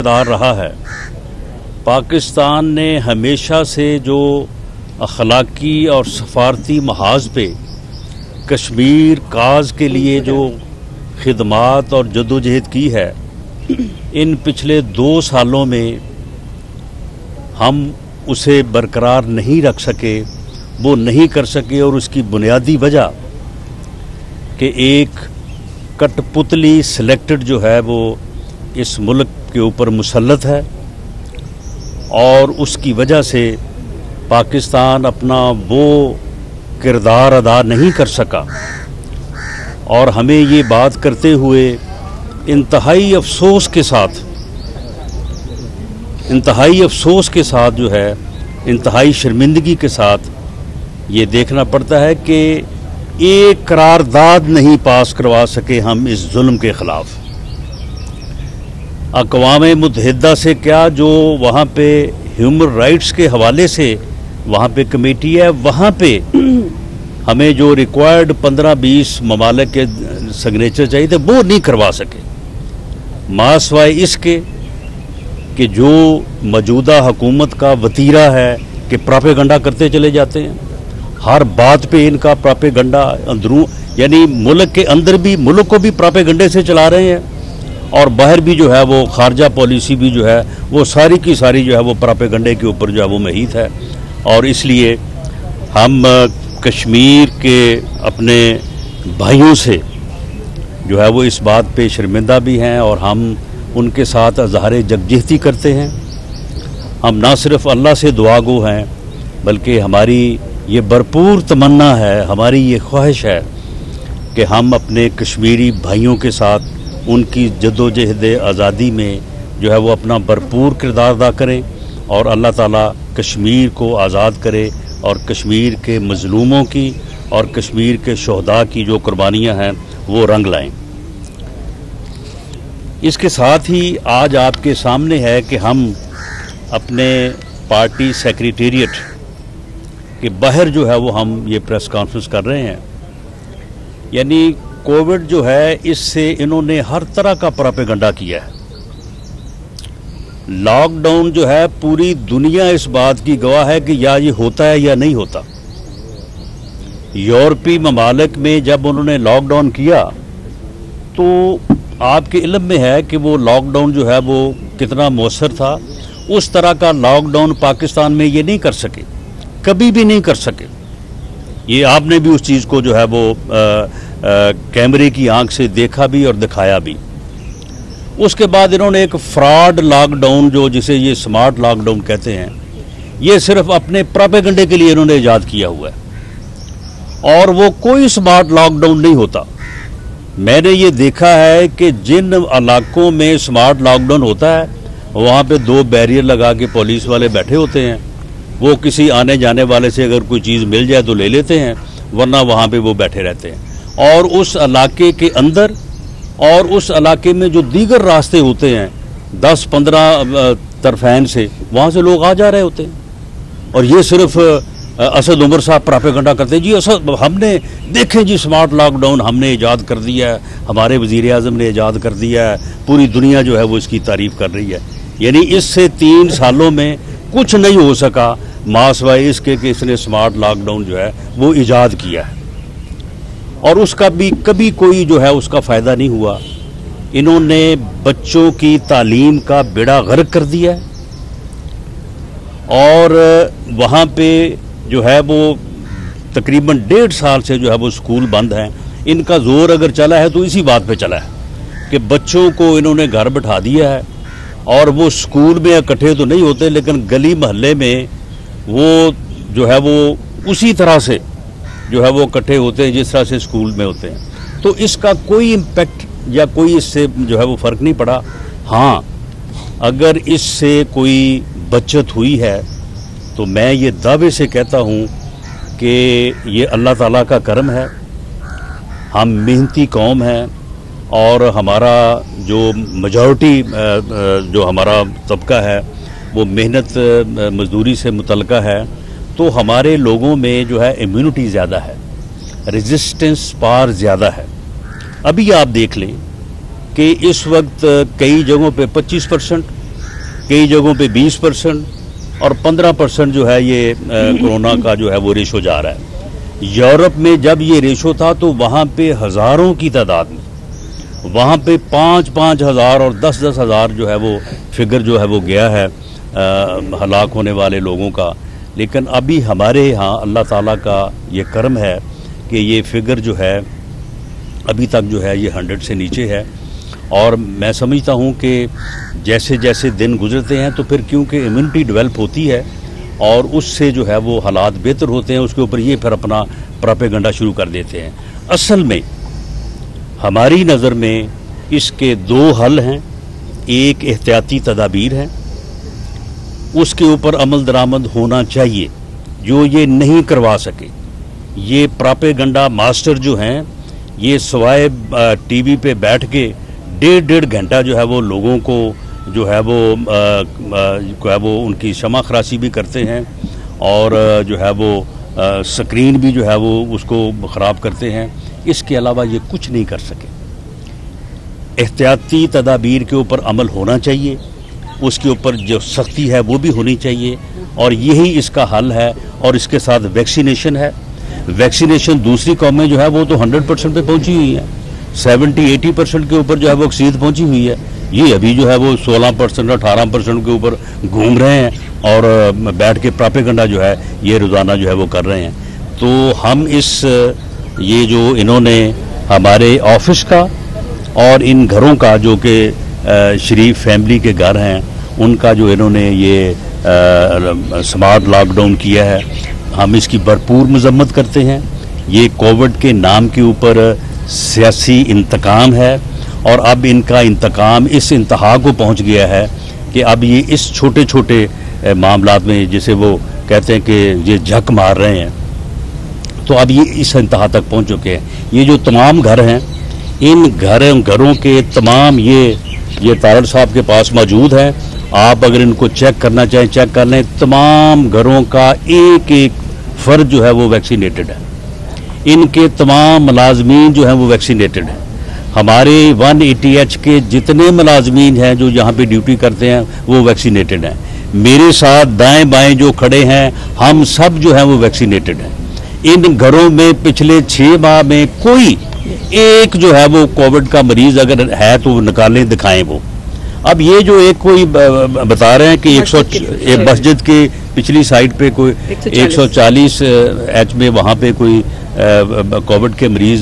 दार रहा है। पाकिस्तान ने हमेशा से जो अखलाकी और सफारती महाज पे कश्मीर काज के लिए जो खिदमात और जदोजहद की है, इन पिछले 2 सालों में हम उसे बरकरार नहीं रख सके, वो नहीं कर सके। और उसकी बुनियादी वजह कि एक कठपुतली सिलेक्टेड जो है वो इस मुल्क के ऊपर मुसल्लत है, और उसकी वजह से पाकिस्तान अपना वो किरदार अदा नहीं कर सका। और हमें ये बात करते हुए इंतहाई अफसोस के साथ जो है, इंतहाई शर्मिंदगी के साथ ये देखना पड़ता है कि एक करारदाद नहीं पास करवा सके हम इस जुल्म के ख़िलाफ़। अक़वाम मुत्तहिदा से क्या, जो वहाँ पे ह्यूमन राइट्स के हवाले से वहाँ पे कमेटी है, वहाँ पे हमें जो रिक्वायर्ड 15-20 ममालिक के सिग्नेचर चाहिए थे वो नहीं करवा सके। मासवाए इसके कि जो मौजूदा हुकूमत का वतीरा है कि प्रोपेगेंडा करते चले जाते हैं, हर बात पे इनका प्रोपेगेंडा अंदरू, यानी मुल्क के अंदर भी, मुल्क को भी प्रोपेगेंडे से चला रहे हैं, और बाहर भी जो है वो खारजा पॉलिसी भी जो है वो सारी की सारी जो है वो प्रोपेगेंडे के ऊपर जो है वो महीत है। और इसलिए हम कश्मीर के अपने भाइयों से जो है वो इस बात पे शर्मिंदा भी हैं, और हम उनके साथ अज़हार यकजहती करते हैं। हम ना सिर्फ अल्लाह से दुआगो हैं, बल्कि हमारी ये भरपूर तमन्ना है, हमारी ये ख्वाहिश है कि हम अपने कश्मीरी भाइयों के साथ उनकी जद्दोजहद आज़ादी में जो है वो अपना भरपूर किरदार अदा करें, और अल्लाह ताला कश्मीर को आज़ाद करे, और कश्मीर के मज़लूमों की और कश्मीर के शहदा की जो कुर्बानियाँ हैं वो रंग लाएं। इसके साथ ही आज आपके सामने है कि हम अपने पार्टी सेक्रेटेरिएट के बाहर जो है वो हम ये प्रेस कॉन्फ्रेंस कर रहे हैं। यानी कोविड जो है, इससे इन्होंने हर तरह का प्रोपेगेंडा किया है। लॉकडाउन जो है, पूरी दुनिया इस बात की गवाह है कि या ये होता है या नहीं होता। यूरोपीय ममालिक में जब उन्होंने लॉकडाउन किया तो आपके इल्म में है कि वो लॉकडाउन जो है वो कितना मौसर था। उस तरह का लॉकडाउन पाकिस्तान में ये नहीं कर सके, कभी भी नहीं कर सके। ये आपने भी उस चीज़ को जो है वो कैमरे की आंख से देखा भी और दिखाया भी। उसके बाद इन्होंने एक फ्रॉड लॉकडाउन, जो जिसे ये स्मार्ट लॉकडाउन कहते हैं, ये सिर्फ अपने प्रोपेगेंडे के लिए इन्होंने ईजाद किया हुआ है, और वो कोई स्मार्ट लॉकडाउन नहीं होता। मैंने ये देखा है कि जिन इलाकों में स्मार्ट लॉकडाउन होता है वहाँ पे 2 बैरियर लगा के पुलिस वाले बैठे होते हैं। वो किसी आने जाने वाले से अगर कोई चीज़ मिल जाए तो ले लेते हैं, वरना वहाँ पे वो बैठे रहते हैं। और उस इलाके के अंदर और उस इलाके में जो दीगर रास्ते होते हैं 10-15 तरफैन से, वहाँ से लोग आ जा रहे होते हैं। और ये सिर्फ असद उमर साहब प्रोपेगेंडा करते हैं, जी असद हमने देखें जी स्मार्ट लॉकडाउन हमने ईजाद कर दिया है, हमारे वज़ीर आज़म ने ईजाद कर दिया है, पूरी दुनिया जो है वो इसकी तारीफ़ कर रही है। यानी इससे 3 सालों में कुछ नहीं हो सका, मासवाए इसके कि इसने स्मार्ट लॉकडाउन जो है वो ईजाद किया है, और उसका भी कभी कोई जो है उसका फ़ायदा नहीं हुआ। इन्होंने बच्चों की तालीम का बेड़ा गर्क कर दिया है, और वहाँ पे जो है वो तकरीबन 1.5 साल से जो है वो स्कूल बंद हैं। इनका जोर अगर चला है तो इसी बात पे चला है कि बच्चों को इन्होंने घर बैठा दिया है, और वो स्कूल में इकट्ठे तो नहीं होते, लेकिन गली महल्ले में वो जो है वो उसी तरह से जो है वो इकट्ठे होते हैं जिस तरह से स्कूल में होते हैं। तो इसका कोई इम्पेक्ट या कोई इससे जो है वो फ़र्क नहीं पड़ा। हाँ, अगर इससे कोई बचत हुई है तो मैं ये दावे से कहता हूँ कि ये अल्लाह ताला का करम है। हम मेहनती कौम हैं, और हमारा जो मेजॉरिटी जो हमारा तबका है वो मेहनत मजदूरी से मुतल्लिका है, तो हमारे लोगों में जो है इम्यूनिटी ज़्यादा है, रेजिस्टेंस पावर ज़्यादा है। अभी आप देख लें कि इस वक्त कई जगहों पे 25%, कई जगहों पे 20% और 15% जो है ये कोरोना का जो है वो रेशो जा रहा है। यूरोप में जब ये रेशो था तो वहाँ पे हज़ारों की तादाद में, वहाँ पे 5-5 हज़ार और 10-10 हज़ार जो है वो फिगर जो है वो गया है हलाक होने वाले लोगों का। लेकिन अभी हमारे यहाँ अल्लाह ताला का ये करम है कि ये फिगर जो है अभी तक जो है ये 100 से नीचे है। और मैं समझता हूँ कि जैसे जैसे दिन गुजरते हैं तो फिर क्योंकि इम्यूनिटी डेवलप होती है और उससे जो है वो हालात बेहतर होते हैं, उसके ऊपर ये फिर अपना प्रोपेगेंडा शुरू कर देते हैं। असल में हमारी नज़र में इसके 2 हल हैं। एक एहतियाती तदाबीर है, उसके ऊपर अमल दरामद होना चाहिए। जो ये नहीं करवा सके, ये प्रोपेगेंडा मास्टर जो हैं, ये सवाए टीवी पे बैठ के 1.5 घंटा जो है वो लोगों को जो है वो उनकी शमा खरासी भी करते हैं और जो है वो स्क्रीन भी जो है वो उसको ख़राब करते हैं। इसके अलावा ये कुछ नहीं कर सके। एहतियाती तदाबीर के ऊपर अमल होना चाहिए, उसके ऊपर जो सख्ती है वो भी होनी चाहिए और यही इसका हल है। और इसके साथ वैक्सीनेशन है। वैक्सीनेशन दूसरी कौमें जो है वो तो 100% पे पहुंची हुई है, 70-80% के ऊपर जो है वो अक्सीयत पहुंची हुई है। ये अभी जो है वो 16% 18% के ऊपर घूम रहे हैं और बैठ के प्रोपेगेंडा जो है ये रोज़ाना जो है वो कर रहे हैं। तो हम ये जो इन्होंने हमारे ऑफिस का और इन घरों का जो कि शरीफ फैमिली के घर हैं, उनका जो इन्होंने ये स्मार्ट लॉकडाउन किया है, हम इसकी भरपूर मजम्मत करते हैं। ये कोविड के नाम के ऊपर सियासी इंतकाम है और अब इनका इंतकाम इस इंतहा को पहुंच गया है कि अब ये इस छोटे छोटे मामलात में, जिसे वो कहते हैं कि ये झक मार रहे हैं, तो अब ये इस इंतहा तक पहुंच चुके हैं। ये जो तमाम घर हैं, इन घरों के तमाम ये तारड़ साहब के पास मौजूद हैं। आप अगर इनको चेक करना चाहें चेक कर लें। तमाम घरों का एक एक फर्द जो है वो वैक्सीनेटेड है। इनके तमाम मुलाजमीन जो हैं वो वैक्सीनेटेड हैं। हमारे 180H के जितने मुलाजमीन हैं जो यहाँ पे ड्यूटी करते हैं वो वैक्सीनेटेड हैं। मेरे साथ दाएं बाएं जो खड़े हैं, हम सब जो हैं वो वैक्सीनेटेड हैं। इन घरों में पिछले 6 माह में कोई एक जो है वो कोविड का मरीज अगर है तो निकालें, दिखाएं वो। अब ये जो एक कोई बता रहे हैं कि 100 मस्जिद के पिछली साइड पे कोई 140H में वहाँ पे कोई कोविड के मरीज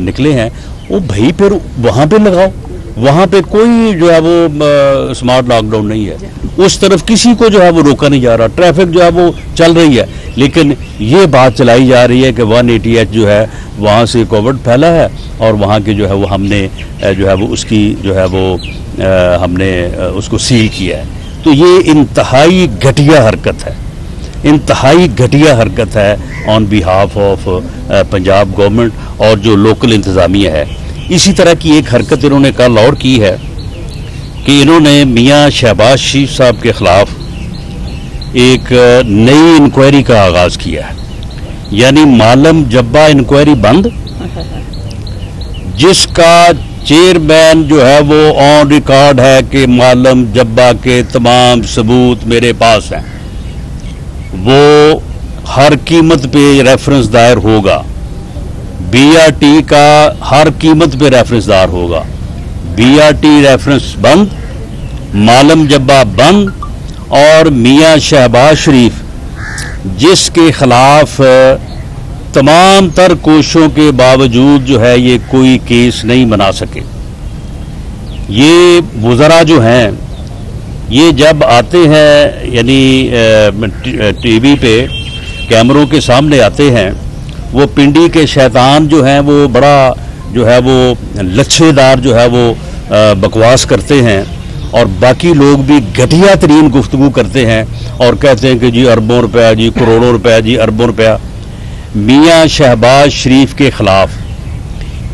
निकले हैं, वो भाई फिर वहाँ पे लगाओ। वहाँ पे कोई जो है वो स्मार्ट लॉकडाउन नहीं है। उस तरफ किसी को जो है वो रोका नहीं जा रहा, ट्रैफिक जो है वो चल रही है। लेकिन ये बात चलाई जा रही है कि 180H जो है वहाँ से कोविड फैला है और वहाँ के जो है वो हमने जो है वो उसकी जो है वो हमने उसको सील किया है। तो ये इंतहाई घटिया हरकत है, इंतहाई घटिया हरकत है on behalf of Punjab government और जो लोकल इंतज़ामिया है। इसी तरह की एक हरकत इन्होंने कल और की है कि इन्होंने मियाँ शहबाज शरीफ साहब के ख़िलाफ़ एक नई इंक्वायरी का आगाज़ किया है, यानी मालम जब्बा इंक्वायरी बंद, जिसका चेयरमैन जो है वो ऑन रिकॉर्ड है कि मालम जब्बा के तमाम सबूत मेरे पास हैं। वो हर कीमत पे रेफरेंस दायर होगा। BRT का हर कीमत पे रेफरेंस दायर होगा। BRT रेफरेंस बंद, मालम जब्बा बंद और मियाँ शहबाज शरीफ जिसके खिलाफ तमाम तर कोशिशों के बावजूद जो है ये कोई केस नहीं बना सके। ये वज़रा जो हैं ये जब आते हैं यानी टीवी पे कैमरों के सामने आते हैं, वो पिंडी के शैतान जो हैं वो बड़ा जो है वो लच्छेदार जो है वो बकवास करते हैं और बाकी लोग भी घटिया तरीन गुफ्तगू करते हैं और कहते हैं कि जी अरबों रुपया, जी करोड़ों रुपया, जी अरबों रुपया। मियाँ शहबाज शरीफ के खिलाफ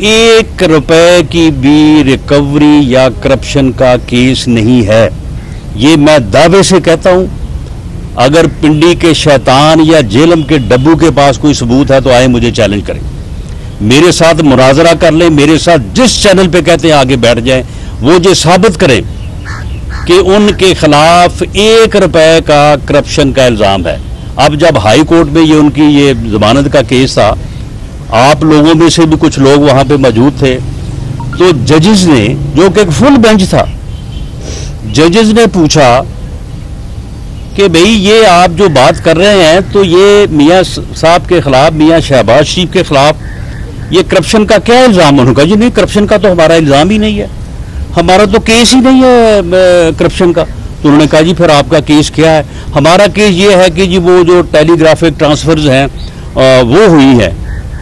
1 रुपए की भी रिकवरी या करप्शन का केस नहीं है। ये मैं दावे से कहता हूं। अगर पिंडी के शैतान या जेलम के डब्बू के पास कोई सबूत है तो आए मुझे चैलेंज करें, मेरे साथ मुनाजरा कर लें, मेरे साथ जिस चैनल पे कहते हैं आगे बैठ जाएं, वो ये साबित करें کہ ان کے خلاف 1 روپے کا کرپشن کا الزام ہے. اب جب ہائی کورٹ میں یہ ان کی یہ ضمانت کا کیس تھا، آپ لوگوں میں سے بھی کچھ لوگ وہاں پہ موجود تھے، تو ججز نے، جو کہ ایک فل بینچ تھا، ججز نے پوچھا کہ بھئی یہ آپ جو بات کر رہے ہیں تو یہ میاں صاحب کے خلاف، میاں شہباز شریف کے خلاف یہ کرپشن کا کیا الزام؟ انہوں نے کہا جی نہیں، کرپشن کا تو ہمارا الزام ہی نہیں ہے، ہمارا تو کیس ہی نہیں ہے کرپشن کا. تو انہوں نے کہا جی پھر آپ کا کیس کیا ہے؟ ہمارا کیس یہ ہے کہ جی وہ جو ٹیلی گرافک ٹرانسفرز ہیں وہ ہوئی ہے.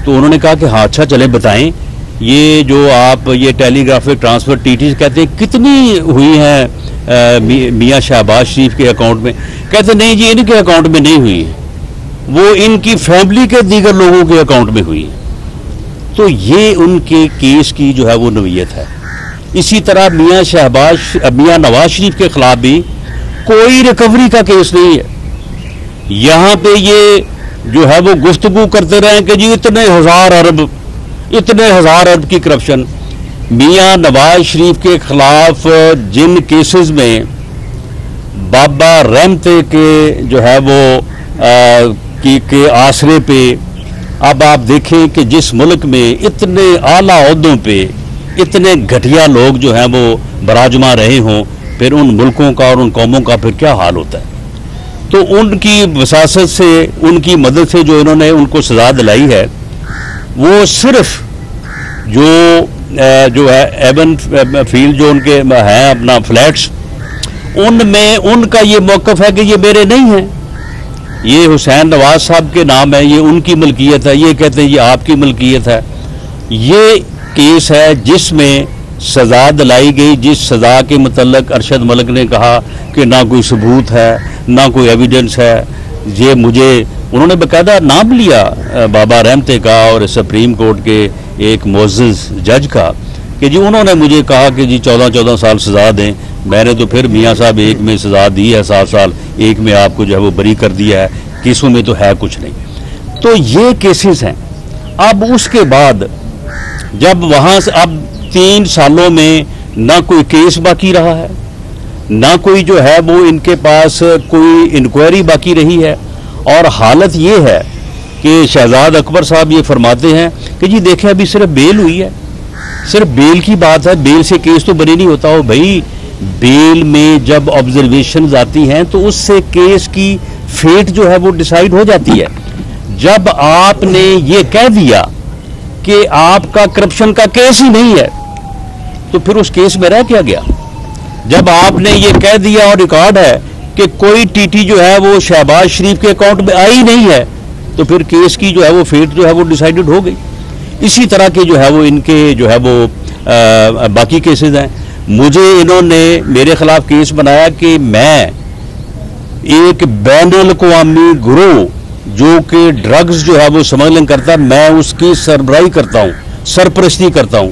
تو انہوں نے کہا کہ ہاں اچھا چلیں بتائیں، یہ جو آپ یہ ٹیلی گرافک ٹرانسفر ٹی ٹی کہتے ہیں کتنی ہوئی ہیں میاں شہباز شریف کے اکاؤنٹ میں؟ کہتے نہیں جی ان کے اکاؤنٹ میں نہیں ہوئی، وہ ان کی فیملی کے دیگر لوگوں کے اکاؤنٹ میں ہوئی. تو یہ ان کے کیس کی جو ہے وہ نوعیت ہے. اسی طرح میاں نواز شریف کے خلاف بھی کوئی ریکوری کا کیس نہیں ہے. یہاں پہ یہ جو ہے وہ گفتگو کرتے رہے کہ جی اتنے ہزار ارب کی کرپشن. میاں نواز شریف کے خلاف جن کیسز میں بابا رحمتے کے جو ہے وہ کے آسرے پہ اب آپ دیکھیں کہ جس ملک میں اتنے اعلیٰ عہدوں پہ اتنے گھٹیا لوگ جو ہیں وہ براجما رہے ہوں، پھر ان ملکوں کا اور ان قوموں کا پھر کیا حال ہوتا ہے. تو ان کی وساست سے، ان کی مدد سے جو انہوں نے ان کو سزا دلائی ہے، وہ صرف جو ہے ایون فیلڈ جو ان کے ہیں اپنا فلیٹس، ان میں ان کا یہ موقف ہے کہ یہ میرے نہیں ہیں، یہ حسین نواز صاحب کے نام ہے، یہ ان کی ملکیت ہے، یہ کہتے ہیں یہ آپ کی ملکیت ہے. یہ کیس ہے جس میں سزا دلائی گئی، جس سزا کے متعلق ارشد ملک نے کہا کہ نہ کوئی ثبوت ہے نہ کوئی ایویڈنس ہے. یہ مجھے انہوں نے باقاعدہ نام لیا بابا رحمتے کا اور سپریم کورٹ کے ایک معزز جج کا کہ جی انہوں نے مجھے کہا کہ جی 14 سال سزا دیں. میں نے تو پھر میاں صاحب ایک میں سزا دی ہے 7 سال، ایک میں آپ کو جو ہے وہ بری کر دیا ہے، کیسوں میں تو ہے کچھ نہیں. تو یہ کیسز ہیں. اب اس کے بعد جب وہاں سے اب 3 سالوں میں نہ کوئی کیس باقی رہا ہے، نہ کوئی جو ہے وہ ان کے پاس کوئی انکوائری باقی رہی ہے، اور حالت یہ ہے کہ شہزاد اکبر صاحب یہ فرماتے ہیں کہ جی دیکھیں ابھی صرف بیل ہوئی ہے، صرف بیل کی بات ہے، بیل سے کیس تو بری نہیں ہوتا. ہو بھائی بیل میں جب آبزرویشنز آتی ہیں تو اس سے کیس کی فیٹ جو ہے وہ ڈیسائیڈ ہو جاتی ہے. جب آپ نے یہ کہہ دیا کہ آپ کا کرپشن کا کیس ہی نہیں ہے تو پھر اس کیس میں رہ کیا گیا؟ جب آپ نے یہ کہہ دیا اور ریکارڈ ہے کہ کوئی ٹی ٹی جو ہے وہ شہباز شریف کے اکاؤنٹ میں آئی نہیں ہے تو پھر کیس کی جو ہے وہ فیٹ جو ہے وہ ڈیسائیڈڈ ہو گئی. اسی طرح کے جو ہے وہ ان کے جو ہے وہ باقی کیسز ہیں. مجھے انہوں نے میرے خلاف کیس بنایا کہ میں ایک بین الاقوامی گروہ جو کہ ڈرگز جو ہے وہ سمگلنگ کرتا ہے، میں اس کی سربراہی کرتا ہوں، سرپرستی کرتا ہوں.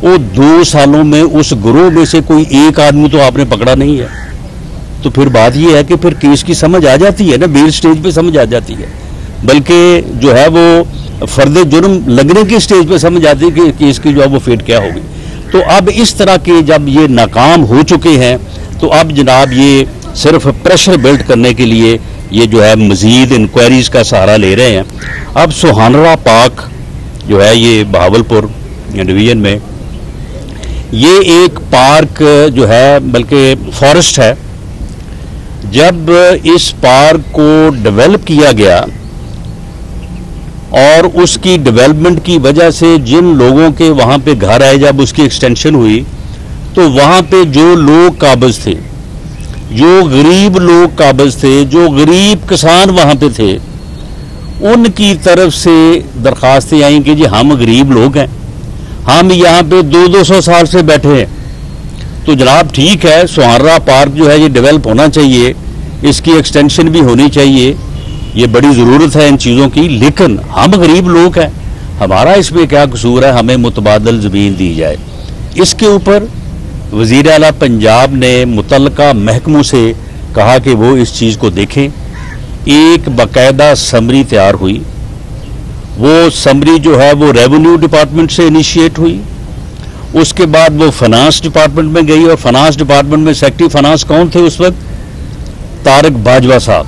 وہ 2 سالوں میں اس گروہ میں سے کوئی ایک آدمی تو آپ نے پکڑا نہیں ہے. تو پھر بات یہ ہے کہ پھر کیس کی سمجھ آ جاتی ہے نا، بیل سٹیج پہ سمجھ آ جاتی ہے، بلکہ جو ہے وہ فرد جرم لگنے کی سٹیج پہ سمجھ آتی ہے کہ کیس کی جو ہے وہ فیٹ کیا ہوگی. تو اب اس طرح کے جب یہ ناکام ہو چکے ہیں تو اب جناب یہ صرف پریشر بلڈ کرنے کے لیے یہ جو ہے مزید انکوائریز کا سہارا لے رہے ہیں. اب سہانرا پارک جو ہے یہ بہاولپور ڈویژن میں یہ ایک پارک جو ہے بلکہ فارسٹ ہے. جب اس پارک کو ڈیولپ کیا گیا اور اس کی ڈیولپمنٹ کی وجہ سے جن لوگوں کے وہاں پہ گھر آئے، جب اس کی ایکسٹینشن ہوئی تو وہاں پہ جو لوگ قابض تھے، جو غریب لوگ قابض تھے، جو غریب کسان وہاں پہ تھے، ان کی طرف سے درخواستیں آئیں کہ جی ہم غریب لوگ ہیں، ہم یہاں پہ 200 سال سے بیٹھے ہیں، تو جناب ٹھیک ہے سہانرا پارک جو ہے یہ ڈیولپ ہونا چاہیے، اس کی ایکسٹینشن بھی ہونی چاہیے، یہ بڑی ضرورت ہے ان چیزوں کی، لیکن ہم غریب لوگ ہیں، ہمارا اس میں کیا قصور ہے، ہمیں متبادل زمین دی جائے. اس کے اوپر وزیر اعلیٰ پنجاب نے متعلقہ محکموں سے کہا کہ وہ اس چیز کو دیکھیں. ایک باقاعدہ سمری تیار ہوئی، وہ سمری جو ہے وہ ریونیو ڈپارٹمنٹ سے انیشیٹ ہوئی، اس کے بعد وہ فنانس ڈپارٹمنٹ میں گئی, اور فنانس ڈپارٹمنٹ میں سیکرٹری فنانس کون تھے اس وقت؟ طارق باجوہ صاحب,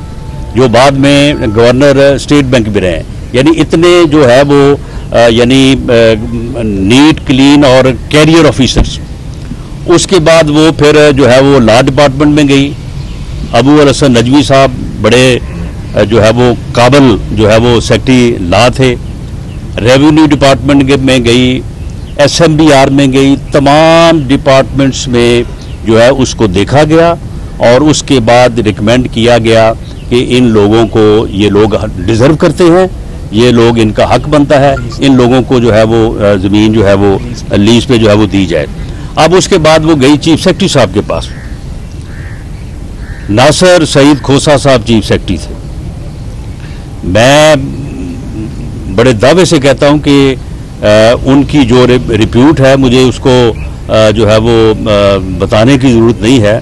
جو بعد میں گورنر اسٹیٹ بینک بھی رہے ہیں. یعنی اتنے جو ہے وہ یعنی نیٹ کلین اور کیریئر آفیسرز. اس کے بعد وہ پھر جو ہے وہ لا ڈپارٹمنٹ میں گئی. ابو الحسن نجوی صاحب بڑے جو ہے وہ قابل جو ہے وہ سیکرٹری لا تھے. ریونیو ڈپارٹمنٹ میں گئی, ایس ایم بی آر میں گئی, تمام ڈپارٹمنٹس میں جو ہے اس کو دیکھا گیا, اور اس کے بعد ریکمینڈ کیا گیا کہ ان لوگوں کو یہ لوگ ڈیزرو کرتے ہیں, یہ لوگ ان کا حق بنتا ہے, ان لوگوں کو جو ہے وہ زمین جو ہے وہ لیز پہ جو ہے وہ دی جائے. اب اس کے بعد وہ گئی چیف سیکرٹری صاحب کے پاس. ناصر سعید کھوسہ صاحب چیف سیکرٹری تھے. میں بڑے دعوے سے کہتا ہوں کہ ان کی جو ریپیوٹ ہے مجھے اس کو جو ہے وہ بتانے کی ضرورت نہیں ہے,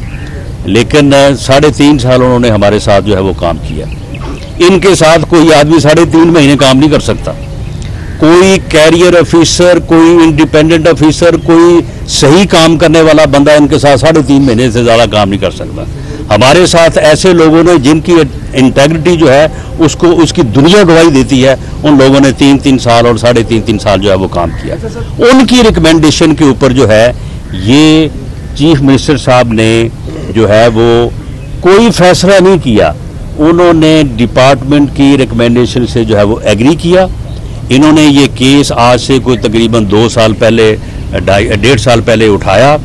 لیکن 3.5 سال انہوں نے ہمارے ساتھ جو ہے وہ کام کیا. ان کے ساتھ کوئی آدمی 3.5 مہینے کام نہیں کر سکتا. کوئی کیریئر آفیسر, کوئی انڈیپینڈنٹ آفیسر, کوئی صحیح کام کرنے والا بندہ ان کے ساتھ 3.5 مہینے سے زیادہ کام نہیں کر سکتا. ہمارے ساتھ ایسے لوگوں نے جن کی انٹیگریٹی جو ہے اس کی دنیا گواہی دیتی ہے, ان لوگوں نے 3 سال اور 3.5 سال جو ہے وہ کام کیا. ان کی ریکمینڈیشن کے اوپر جو ہے یہ چیف منسٹر صاحب نے جو ہے وہ کوئی فیصلہ نہیں کیا. انہوں نے ڈپارٹمنٹ کی ریکمینڈیشن سے جو ہے وہ ایگری کیا. انہوں نے یہ کیس آج سے کوئی تقریباً 2 سال پہلے 1.5 سال پہلے اٹھایا.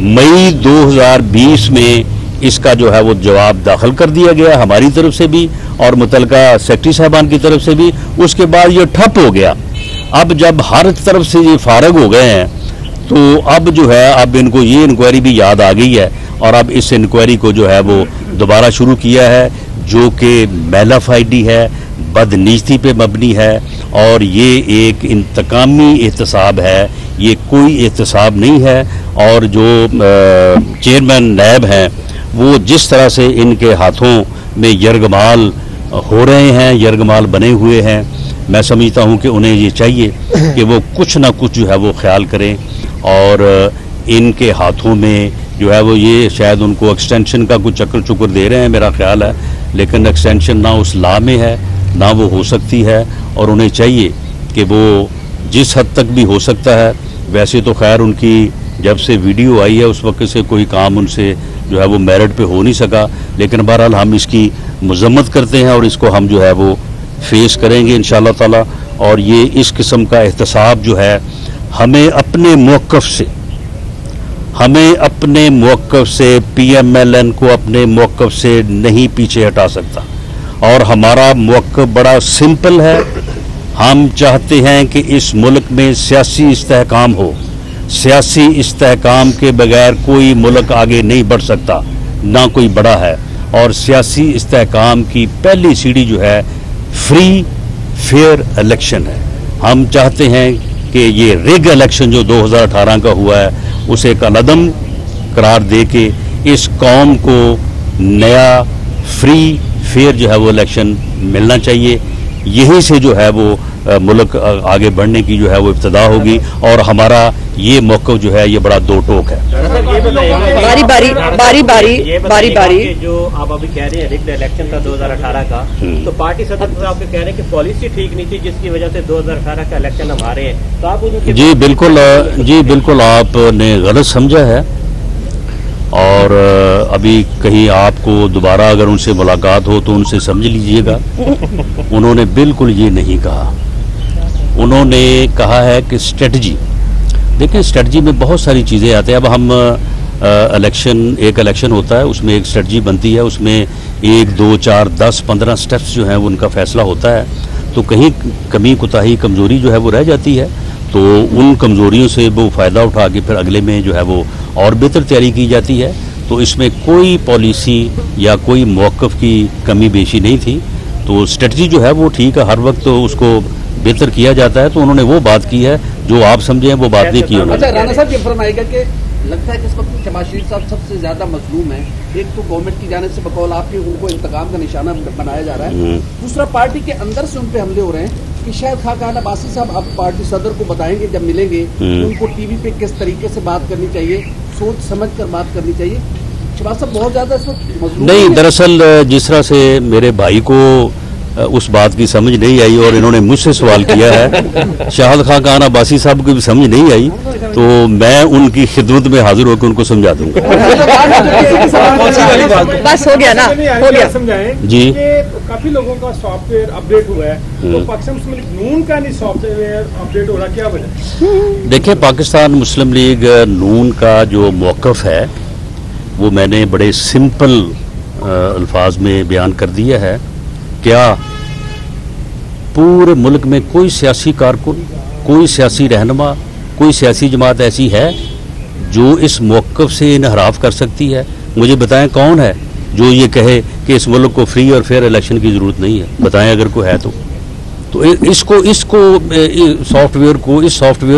مئی 2020 میں اس کا جو ہے وہ جواب داخل کر دیا گیا ہماری طرف سے بھی اور متعلقہ سیکرٹری صاحبان کی طرف سے بھی. اس کے بعد یہ ٹھپ ہو گیا. اب جب ہر طرف سے یہ فارغ ہو گئے ہیں تو اب جو ہے اب ان کو یہ انکوائری بھی یاد آ گئی ہے, اور اب اس انکوائری کو جو ہے وہ دوبارہ شروع کیا ہے, جو کہ میلافائڈی ہے, بدنیتی پہ مبنی ہے, اور یہ ایک انتقامی احتساب ہے. یہ کوئی احتساب نہیں ہے. اور جو چیئرمین نیب ہیں وہ جس طرح سے ان کے ہاتھوں میں یرغمال ہو رہے ہیں, یرغمال بنے ہوئے ہیں, میں سمجھتا ہوں کہ انہیں یہ چاہیے کہ وہ کچھ نہ کچھ جو ہے وہ خیال کریں. اور ان کے ہاتھوں میں جو ہے وہ یہ شاید ان کو ایکسٹینشن کا کچھ چکر دے رہے ہیں میرا خیال ہے, لیکن ایکسٹینشن نہ اس لا میں ہے نہ وہ ہو سکتی ہے. اور انہیں چاہیے کہ وہ جس حد تک بھی ہو سکتا ہے, ویسے تو خیر ان کی جب سے ویڈیو آئی ہے اس وقت سے کوئی کام ان سے جو ہے وہ میرٹ پہ ہو نہیں سکا, لیکن بہرحال ہم اس کی مذمت کرتے ہیں اور اس کو ہم جو ہے وہ فیس کریں گے انشاءاللہ تعالی. اور یہ اس قسم کا احتساب جو ہے ہمیں اپنے موقف سے پی ایم ایل این کو اپنے موقف سے نہیں پیچھے ہٹا سکتا. اور ہمارا موقف بڑا سمپل ہے. ہم چاہتے ہیں کہ اس ملک میں سیاسی استحکام ہو. سیاسی استحکام کے بغیر کوئی ملک آگے نہیں بڑھ سکتا, نہ کوئی بڑا ہے. اور سیاسی استحکام کی پہلی سیڑھی جو ہے فری فیئر الیکشن ہے. ہم چاہتے ہیں کہ یہ ریگ الیکشن جو 2018 کا ہوا ہے اسے کالعدم قرار دے کے اس قوم کو نیا فری فیئر جو ہے وہ الیکشن ملنا چاہیے. یہی سے جو ہے وہ ملک آگے بڑھنے کی جو ہے وہ ابتدا ہوگی. اور ہمارا یہ موقف جو ہے یہ بڑا دو ٹوک ہے. باری جو آپ ابھی کہہ رہے ہیں ریگڈ الیکشن تھا 2018 کا, تو پارٹی صدر صاحب کہہ رہے ہیں کہ پالیسی ٹھیک نہیں تھی جس کی وجہ سے 2018 کا الیکشن ہم ہارے ہیں. تو آپ جی بالکل آپ نے غلط سمجھا ہے. اور ابھی کہیں آپ کو دوبارہ اگر ان سے ملاقات ہو تو ان سے سمجھ لیجئے گا. انہوں نے بالکل یہ نہیں کہا. انہوں نے کہا ہے کہ اسٹریٹجی, دیکھیں اسٹریٹجی میں بہت ساری چیزیں آتے ہیں. اب ہم ایک الیکشن ہوتا ہے, اس میں ایک اسٹریٹجی بنتی ہے, اس میں 1 2 4 10 15 سٹیپس جو ہیں وہ ان کا فیصلہ ہوتا ہے. تو کہیں کمی کوتاہی کمزوری جو ہے وہ رہ جاتی ہے, تو ان کمزوریوں سے وہ فائدہ اٹھا کے پھر اگلے میں جو ہے وہ اور بہتر تیاری کی جاتی ہے. تو اس میں کوئی پالیسی یا کوئی موقف کی کمی بیشی نہیں تھی. تو اسٹریٹجی جو ہے وہ ٹھیک ہے, ہر وقت اس کو بہتر کیا جاتا ہے. تو انہوں نے وہ بات کی ہے جو آپ سمجھیں وہ بات نہیں کی انہوں نے. رانا صاحب یہ فرمائے گا کہ لگتا ہے کہ اس وقت شہباز شریف صاحب سب سے زیادہ مظلوم ہیں. ایک تو گورنمنٹ کی جانب سے بقول آپ کے ان کو انتقام کا نشانہ بنایا جا رہا ہے, دوسرا پارٹی کے اندر سے ان پہ حملے ہو رہے ہیں कि शायद खाकान अब्बासी साहब अब पार्टी सदर को बताएंगे जब मिलेंगे उनको टीवी पे किस तरीके से बात करनी चाहिए, सोच समझ कर बात करनी चाहिए। शहबाज साहब बहुत ज्यादा इस वक्त मजबूर नहीं, दरअसल जिस तरह से मेरे भाई को उस बात की समझ नहीं आई और इन्होंने मुझसे सवाल किया है, शाहिद खाकान अब्बासी साहब को भी समझ नहीं आई, तो मैं उनकी खिदमत में हाजिर होकर उनको समझा दूंगा। बस हो गया ना, हो गया। समझाएं जी। काफी लोगों का सॉफ्टवेयर अपडेट हुआ है, तो पाकिस्तान मुस्लिम लीग नून का नहीं सॉफ्टवेयर अपडेट हो रहा, क्या वजह? देखिए, पाकिस्तान मुस्लिम लीग नून का जो मौक़िफ़ है वो मैंने बड़े सिंपल अल्फाज में बयान कर दिया है। क्या पूरे मुल्क में कोई सियासी कारकुन, कोई सियासी रहनुमा, कोई सियासी जमात ऐसी है जो इस मौक़िफ़ से इनहराफ कर सकती है? मुझे बताएं कौन है जो ये कहे कि इस मुल्क को फ्री और फेयर इलेक्शन की ज़रूरत नहीं है? बताएं अगर कोई है तो इसको इस सॉफ्टवेयर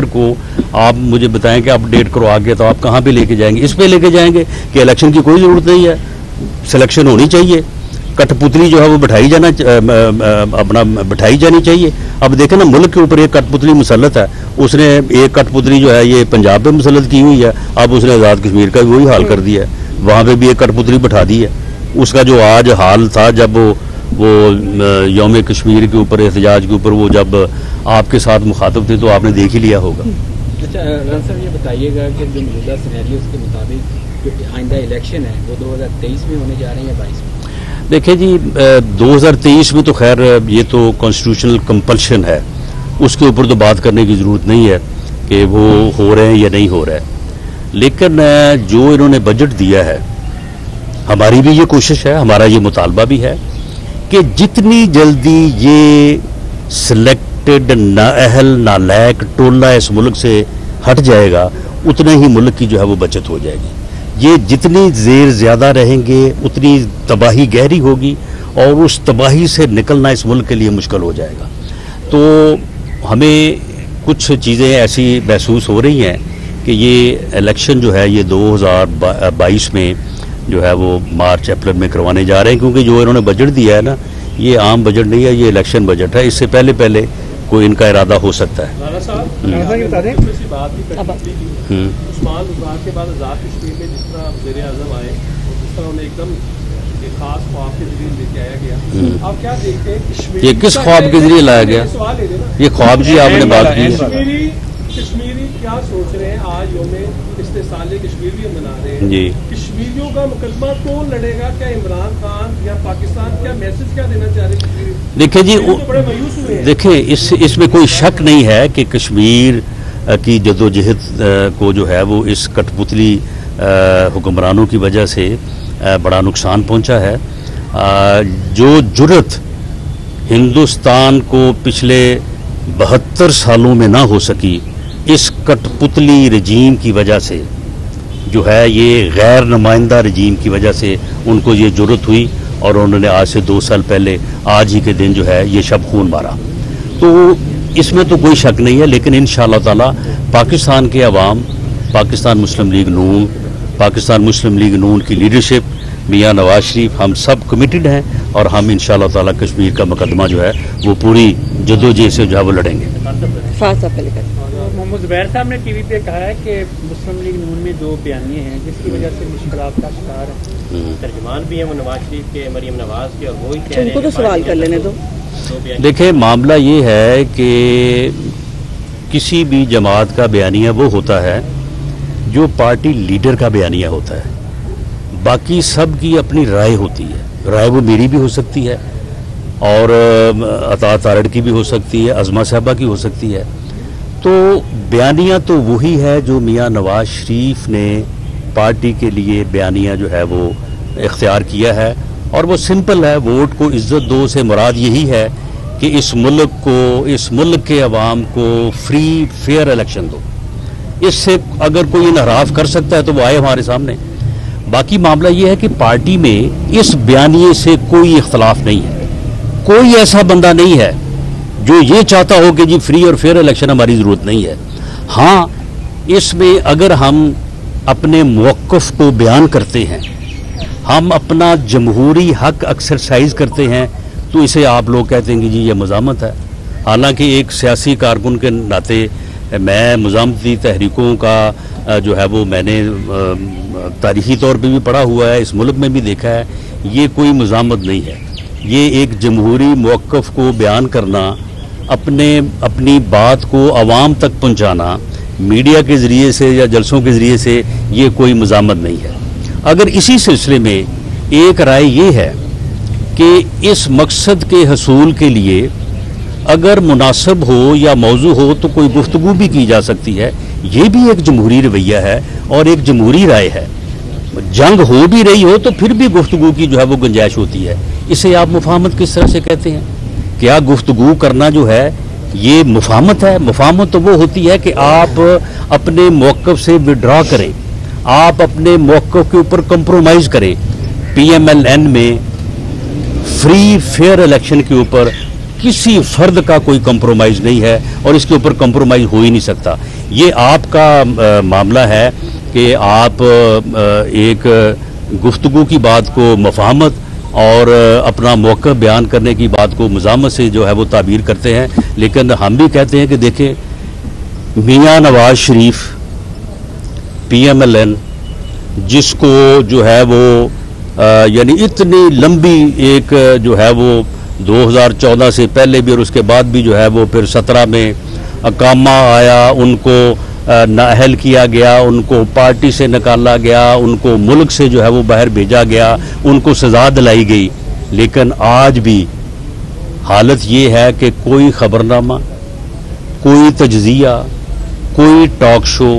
को आप मुझे बताएं कि अपडेट करो आगे, तो आप कहाँ पे लेके जाएंगे? इस पे लेके जाएंगे कि इलेक्शन की कोई ज़रूरत नहीं है, सिलेक्शन होनी चाहिए, कठपुतली जो है वो बैठाई जानी चाहिए। अब देखें ना, मुल्क के ऊपर एक कठपुतली मुसल्लत है, उसने एक कठपुतली जो है ये पंजाब पे मुसल्लत की हुई है, अब उसने आज़ाद कश्मीर का भी वही हाल कर दिया है, वहाँ पे भी एक कठपुतली बैठा दी है। उसका जो आज हाल था जब वो यौम कश्मीर के ऊपर, एहतजाज के ऊपर, वो जब आपके साथ मुखातब थे तो आपने देख ही लिया होगा। अच्छा रन साहब, ये बताइएगा कि जो मौजूदा सिनेरियोस के मुताबिक जो आइंदा इलेक्शन है वो 2023 में होने जा रहे हैं या 22 में? देखिए जी, 2023 में तो खैर ये तो कॉन्स्टिट्यूशनल कंपल्शन है, उसके ऊपर तो बात करने की ज़रूरत नहीं है कि वो हो रहे हैं या नहीं हो रहे हैं। लेकिन जो इन्होंने बजट दिया है, हमारी भी ये कोशिश है, हमारा ये मुतालबा भी है कि जितनी जल्दी ये सिलेक्टेड नाअहल नालायक टोला इस मुल्क से हट जाएगा, उतने ही मुल्क की जो है वो बचत हो जाएगी। ये जितनी देर ज़्यादा रहेंगे उतनी तबाही गहरी होगी और उस तबाही से निकलना इस मुल्क के लिए मुश्किल हो जाएगा। तो हमें कुछ चीज़ें ऐसी महसूस हो रही हैं कि ये इलेक्शन जो है ये 2022 में जो है वो मार्च अप्रैल में करवाने जा रहे हैं, क्योंकि जो इन्होंने बजट दिया है ना, ये आम बजट नहीं है, ये इलेक्शन बजट है। इससे पहले पहले कोई इनका इरादा हो सकता है। राणा साहब ये बता दें, किसी बात की उस्मान गुजरात के बाद आज़ाद कश्मीर में जिस तरह वज़ीर आज़म आए, जिस तरह उन्हें एकदम एक खास ख्वाब के जरिए लेके आया गया, आप क्या देखते हैं कश्मीर? ये किस ख्वाब के जरिए लाया गया? ये ख्वाब जी आपने बात की है। कश्मीरी क्या सोच रहे हैं? आज योम इस्तेसाल कश्मीर भी हम मना रहे हैं जी। कश्मीरियों का मुकदमा कौन लड़ेगा? क्या इमरान खान या पाकिस्तान? क्या मैसेज क्या देना चाह रहे हैं? देखिए जी, बड़े मायूस हुए हैं। देखिए इसमें कोई शक नहीं है कि कश्मीर की जदोजहद को जो है वो इस कठपुतली हुक्मरानों की वजह से बड़ा नुकसान पहुंचा है। जो जुर्रत हिंदुस्तान को पिछले 72 सालों में ना हो सकी, इस कठपुतली रजीम की वजह से जो है, ये गैर नुमाइंदा रजीम की वजह से उनको ये जुर्रत हुई और उन्होंने आज से 2 साल पहले आज ही के दिन जो है ये शब खून मारा। तो इसमें तो कोई शक नहीं है, लेकिन इंशाअल्लाह ताला पाकिस्तान के अवाम, पाकिस्तान मुस्लिम लीग नून की लीडरशिप, मियां नवाज शरीफ, हम सब कमिटेड हैं और हम इंशाअल्लाह ताला कश्मीर का मुकदमा जो है वो पूरी जद्दोजहद से जो है वो लड़ेंगे। मोहम्मद ज़ुबैर साहब ने टीवी पे कहा है कि मुस्लिम लीग नून में 2 बयानिए हैं जिसकी वजह से मुश्किलात का शिकार है। तर्जुमान भी है वो नवाज शरीफ के, मरीम नवाज के, और वो ही कह रहे हैं उनको तो सवाल कर लेने दो। देखिए, मामला ये है कि किसी भी जमात का बयानिया वो होता है जो पार्टी लीडर का बयानिया होता है, बाकी सब की अपनी राय होती है। राय वो मेरी भी हो सकती है और अता तारड़ की भी हो सकती है, अज़मा साहबा की हो सकती है। तो बयानिया तो वही है जो मियां नवाज शरीफ ने पार्टी के लिए बयानिया जो है वो इख्तियार किया है, और वो सिंपल है, वोट को इज्जत दो से मुराद यही है कि इस मुल्क के अवाम को फ्री फेयर इलेक्शन दो। इससे अगर कोई इनहराफ कर सकता है तो वो आए हमारे सामने। बाकी मामला ये है कि पार्टी में इस बयानिए से कोई इख्तलाफ नहीं है, कोई ऐसा बंदा नहीं है जो ये चाहता हो कि जी फ्री और फेयर इलेक्शन हमारी ज़रूरत नहीं है। हाँ, इसमें अगर हम अपने मौक़िफ़ को बयान करते हैं, हम अपना जमहूरी हक एक्सरसाइज करते हैं, तो इसे आप लोग कहते हैं कि जी ये मज़ामत है। हालांकि एक सियासी कारकुन के नाते मैं मज़ामती तहरीकों का जो है वो मैंने तारीख़ी तौर पे भी पढ़ा हुआ है, इस मुल्क में भी देखा है। ये कोई मज़ामत नहीं है, ये एक जमहूरी मौक़िफ़ को बयान करना, अपनी बात को आवाम तक पहुँचाना मीडिया के ज़रिए से या जलसों के ज़रिए से, ये कोई मज़ामत नहीं है। अगर इसी सिलसिले में एक राय ये है कि इस मकसद के हसूल के लिए अगर मुनासिब हो या मौजू हो तो कोई गुफ्तगू भी की जा सकती है, ये भी एक जमहूरी रवैया है और एक जमहूरी राय है। जंग हो भी रही हो तो फिर भी गुफ्तगू की जो है वो गुंजाइश होती है। इसे आप मुफाहमत किस तरह से कहते हैं? क्या गुफ्तगू करना जो है ये मुफाहमत है? मुफाहमत तो वो होती है कि आप अपने मौक़िफ़ से विड्रॉ करें, आप अपने मौक़िफ़ के ऊपर कंप्रोमाइज़ करें। PMLN में फ्री फेयर इलेक्शन के ऊपर किसी फर्द का कोई कंप्रोमाइज़ नहीं है और इसके ऊपर कंप्रोमाइज़ हो ही नहीं सकता। ये आपका मामला है कि आप एक गुफ्तगू की बात को मुफाहमत और अपना मौक़िफ़ बयान करने की बात को मज़ामत से जो है वो ताबीर करते हैं, लेकिन हम भी कहते हैं कि देखें मियाँ नवाज शरीफ PMLN जिसको जो है वो यानी इतनी लंबी एक जो है वो 2014 से पहले भी और उसके बाद भी जो है वो फिर 17 में अकामा आया, उनको नाअहल किया गया, उनको पार्टी से निकाला गया, उनको मुल्क से जो है वो बाहर भेजा गया, उनको सज़ा दिलाई गई। लेकिन आज भी हालत ये है कि कोई खबरनामा, कोई तज्ज़िया, कोई टॉक शो,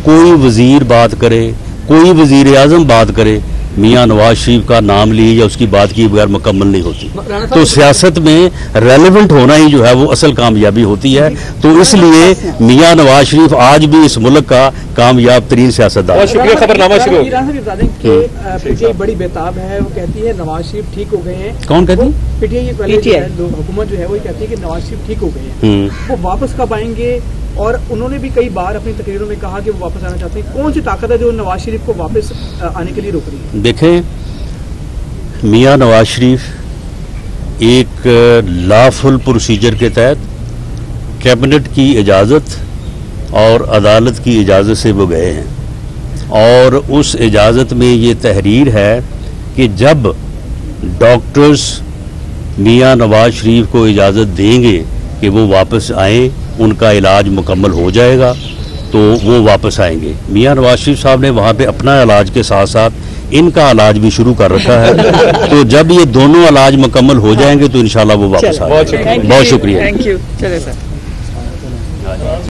कोई वज़ीर बात करे, कोई वज़ीर आज़म बात करे, मियाँ नवाज शरीफ का नाम लिए या उसकी बात की बगैर मुकम्मल नहीं होती। तो सियासत में रेलेवेंट होना ही जो है वो असल कामयाबी होती है। तो इसलिए मियाँ नवाज शरीफ आज भी इस मुल्क का कामयाब तरीन सियासतदान है। शुक्रिया। खबरनामा शुरू। पीटीआई बड़ी बेताब है, वो कहती है नवाज शरीफ ठीक हो गए हैं। कौन कहती? पीटीआई हुकूमत जो है वो कहती है कि नवाज शरीफ ठीक हो गए हैं, वो वापस कब आएंगे? और उन्होंने भी कई बार अपनी तकरीरों में कहा कि वो वापस आना चाहते हैं। कौन सी ताकत है जो नवाज शरीफ को वापस आने के लिए रोक रही है? देखें, मियाँ नवाज शरीफ एक लॉफुल प्रोसीजर के तहत कैबिनेट की इजाज़त और अदालत की इजाज़त से वो गए हैं और उस इजाज़त में ये तहरीर है कि जब डॉक्टर्स मियाँ नवाज शरीफ को इजाज़त देंगे कि वो वापस आएँ, उनका इलाज मुकम्मल हो जाएगा तो वो वापस आएंगे। मियाँ नवाज शरीफ साहब ने वहाँ पे अपना इलाज के साथ साथ इनका इलाज भी शुरू कर रखा है। तो जब ये दोनों इलाज मुकम्मल हो जाएंगे तो इंशाल्लाह वो वापस आएंगे। बहुत शुक्रिया। Thank you. चले सर।